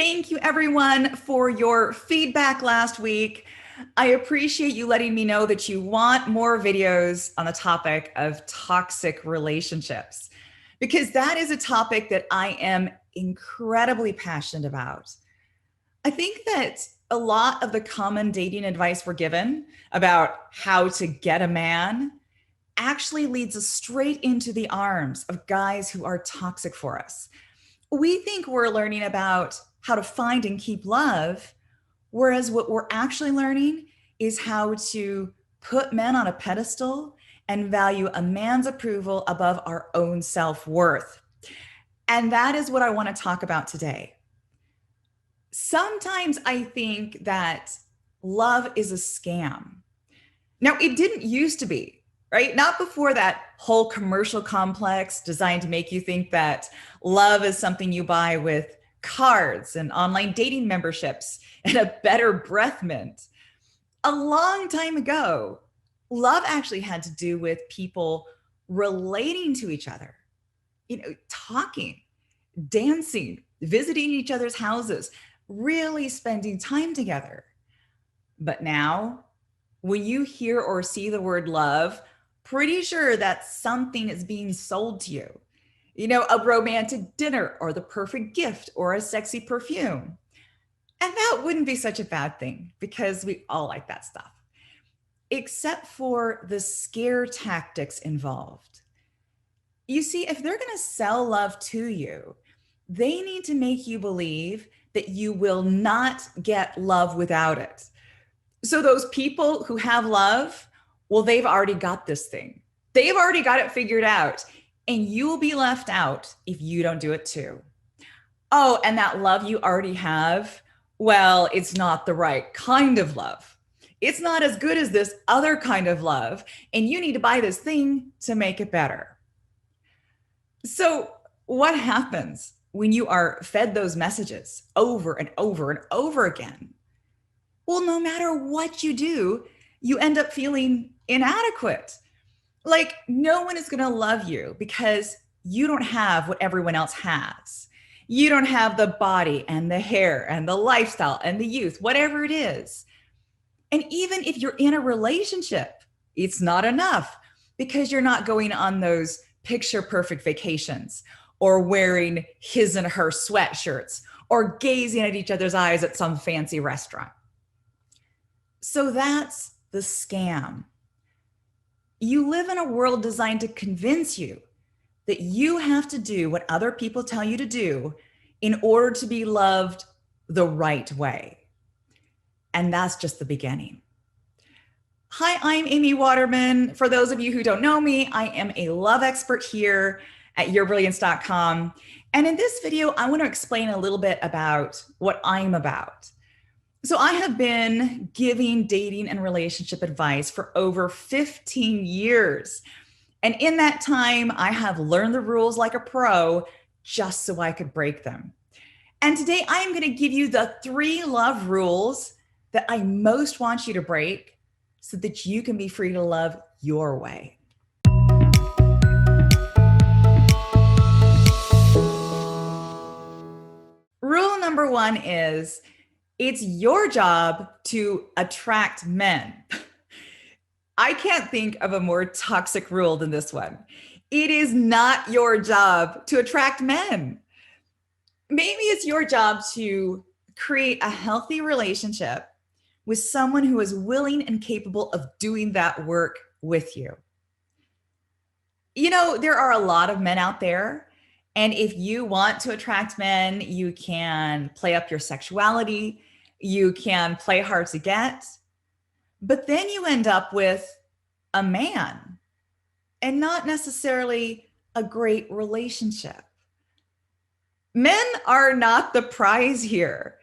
Thank you, everyone, for your feedback last week. I appreciate you letting me know that you want more videos on the topic of toxic relationships, because that is a topic that I am incredibly passionate about. I think that a lot of the common dating advice we're given about how to get a man actually leads us straight into the arms of guys who are toxic for us. We think we're learning about how to find and keep love, whereas what we're actually learning is how to put men on a pedestal and value a man's approval above our own self-worth. And that is what I want to talk about today. Sometimes I think that love is a scam. Now, it didn't used to be, right? Not before that whole commercial complex designed to make you think that love is something you buy with cards and online dating memberships and a better breath mint. A long time ago, love actually had to do with people relating to each other, talking, dancing, visiting each other's houses, really spending time together. But now, when you hear or see the word love, pretty sure that something is being sold to you. A romantic dinner or the perfect gift or a sexy perfume. And that wouldn't be such a bad thing because we all like that stuff, except for the scare tactics involved. You see, if they're going to sell love to you, they need to make you believe that you will not get love without it. So those people who have love, well, they've already got this thing. They've already got it figured out, and you will be left out if you don't do it too. Oh, and that love you already have, well, it's not the right kind of love. It's not as good as this other kind of love, and you need to buy this thing to make it better. So what happens when you are fed those messages over and over and over again? Well, no matter what you do, you end up feeling inadequate. Like no one is going to love you because you don't have what everyone else has. You don't have the body and the hair and the lifestyle and the youth, whatever it is. And even if you're in a relationship, it's not enough because you're not going on those picture perfect vacations or wearing his and her sweatshirts or gazing at each other's eyes at some fancy restaurant. So that's the scam. You live in a world designed to convince you that you have to do what other people tell you to do in order to be loved the right way. And that's just the beginning. Hi, I'm Amy Waterman. For those of you who don't know me, I am a love expert here at yourbrilliance.com. And in this video, I want to explain a little bit about what I'm about. So I have been giving dating and relationship advice for over 15 years. And in that time, I have learned the rules like a pro just so I could break them. And today I am going to give you the 3 love rules that I most want you to break so that you can be free to love your way. Rule number 1 is, it's your job to attract men. I can't think of a more toxic rule than this one. It is not your job to attract men. Maybe it's your job to create a healthy relationship with someone who is willing and capable of doing that work with you. There are a lot of men out there, and if you want to attract men, you can play up your sexuality. You can play hard to get, but then you end up with a man and not necessarily a great relationship. Men are not the prize here.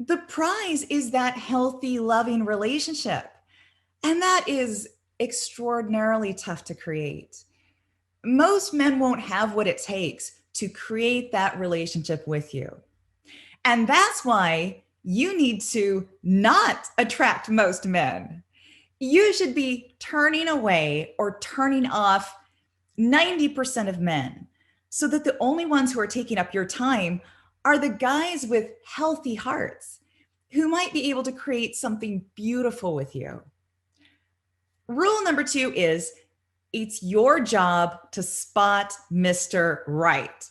The prize is that healthy, loving relationship. And that is extraordinarily tough to create. Most men won't have what it takes to create that relationship with you. And that's why you need to not attract most men. You should be turning away or turning off 90% of men so that the only ones who are taking up your time are the guys with healthy hearts who might be able to create something beautiful with you. Rule number 2 is it's your job to spot Mr. Right.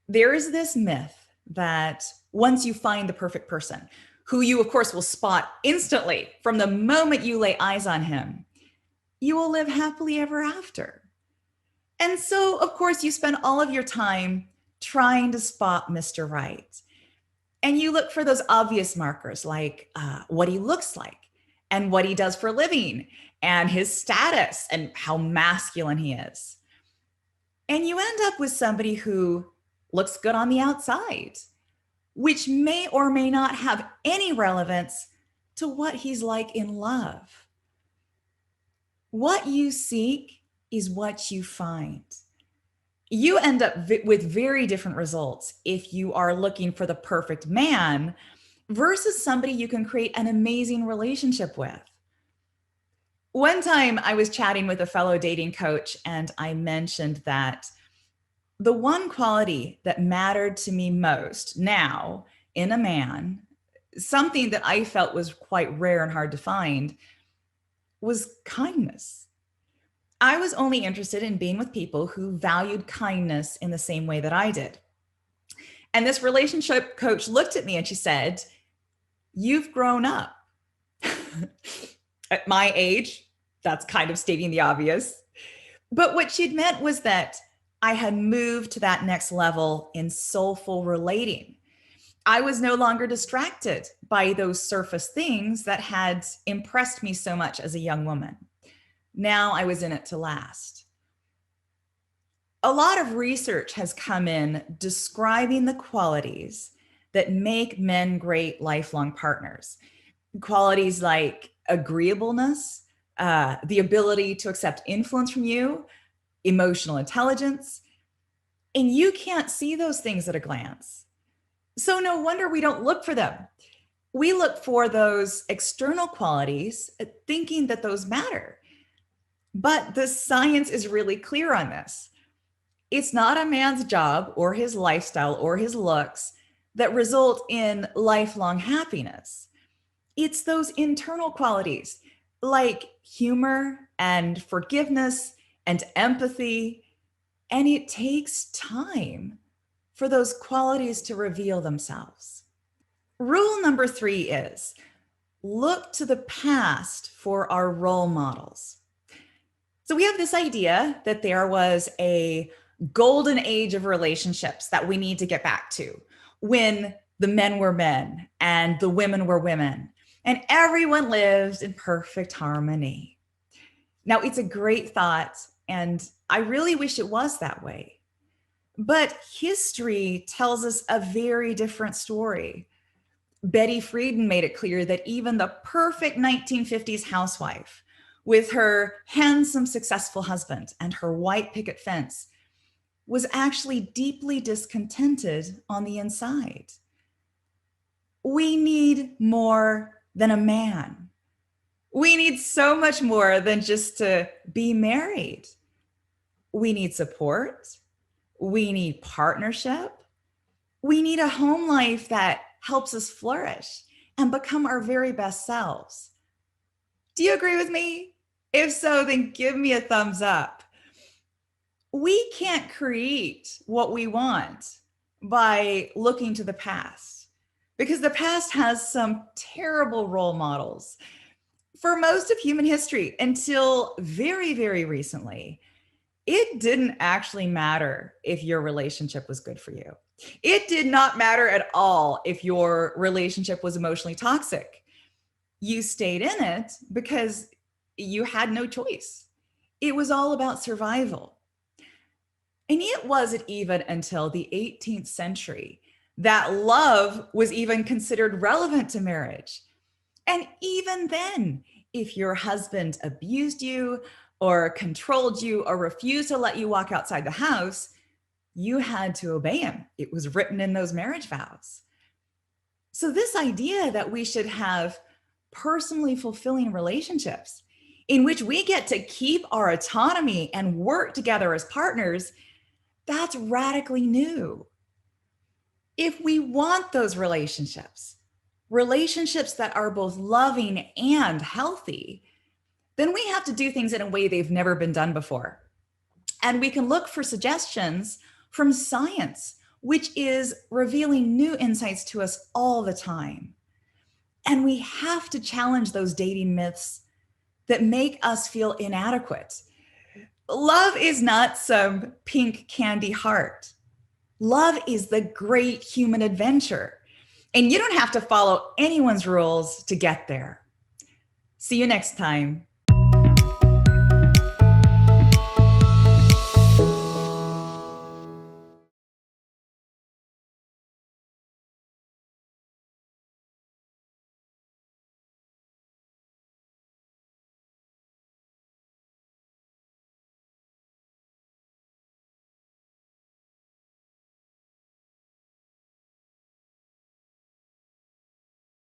There is this myth that once you find the perfect person, who you, of course, will spot instantly from the moment you lay eyes on him, you will live happily ever after. And so, of course, you spend all of your time trying to spot Mr. Right. And you look for those obvious markers like what he looks like and what he does for a living and his status and how masculine he is. And you end up with somebody who looks good on the outside, which may or may not have any relevance to what he's like in love. What you seek is what you find. You end up with very different results if you are looking for the perfect man versus somebody you can create an amazing relationship with. One time I was chatting with a fellow dating coach and I mentioned that the one quality that mattered to me most now in a man, something that I felt was quite rare and hard to find, was kindness. I was only interested in being with people who valued kindness in the same way that I did. And this relationship coach looked at me and she said, "You've grown up." At my age, that's kind of stating the obvious. But what she'd meant was that I had moved to that next level in soulful relating. I was no longer distracted by those surface things that had impressed me so much as a young woman. Now I was in it to last. A lot of research has come in describing the qualities that make men great lifelong partners. Qualities like agreeableness, the ability to accept influence from you, emotional intelligence, and you can't see those things at a glance. So no wonder we don't look for them. We look for those external qualities, thinking that those matter. But the science is really clear on this. It's not a man's job or his lifestyle or his looks that result in lifelong happiness. It's those internal qualities like humor and forgiveness and empathy. And it takes time for those qualities to reveal themselves. Rule number 3 is look to the past for our role models. So we have this idea that there was a golden age of relationships that we need to get back to when the men were men and the women were women and everyone lived in perfect harmony. Now, it's a great thought, and I really wish it was that way. But history tells us a very different story. Betty Friedan made it clear that even the perfect 1950s housewife, with her handsome, successful husband and her white picket fence, was actually deeply discontented on the inside. We need more than a man. We need so much more than just to be married. We need support. We need partnership. We need a home life that helps us flourish and become our very best selves. Do you agree with me? If so, then give me a thumbs up. We can't create what we want by looking to the past, because the past has some terrible role models. For most of human history, until very, very recently, it didn't actually matter if your relationship was good for you. It did not matter at all if your relationship was emotionally toxic. You stayed in it because you had no choice. It was all about survival. And it wasn't even until the 18th century that love was even considered relevant to marriage. And even then, if your husband abused you or controlled you or refused to let you walk outside the house, you had to obey him. It was written in those marriage vows. So this idea that we should have personally fulfilling relationships in which we get to keep our autonomy and work together as partners, that's radically new. If we want those relationships that are both loving and healthy, then we have to do things in a way they've never been done before. And we can look for suggestions from science, which is revealing new insights to us all the time. And we have to challenge those dating myths that make us feel inadequate. Love is not some pink candy heart. Love is the great human adventure. And you don't have to follow anyone's rules to get there. See you next time.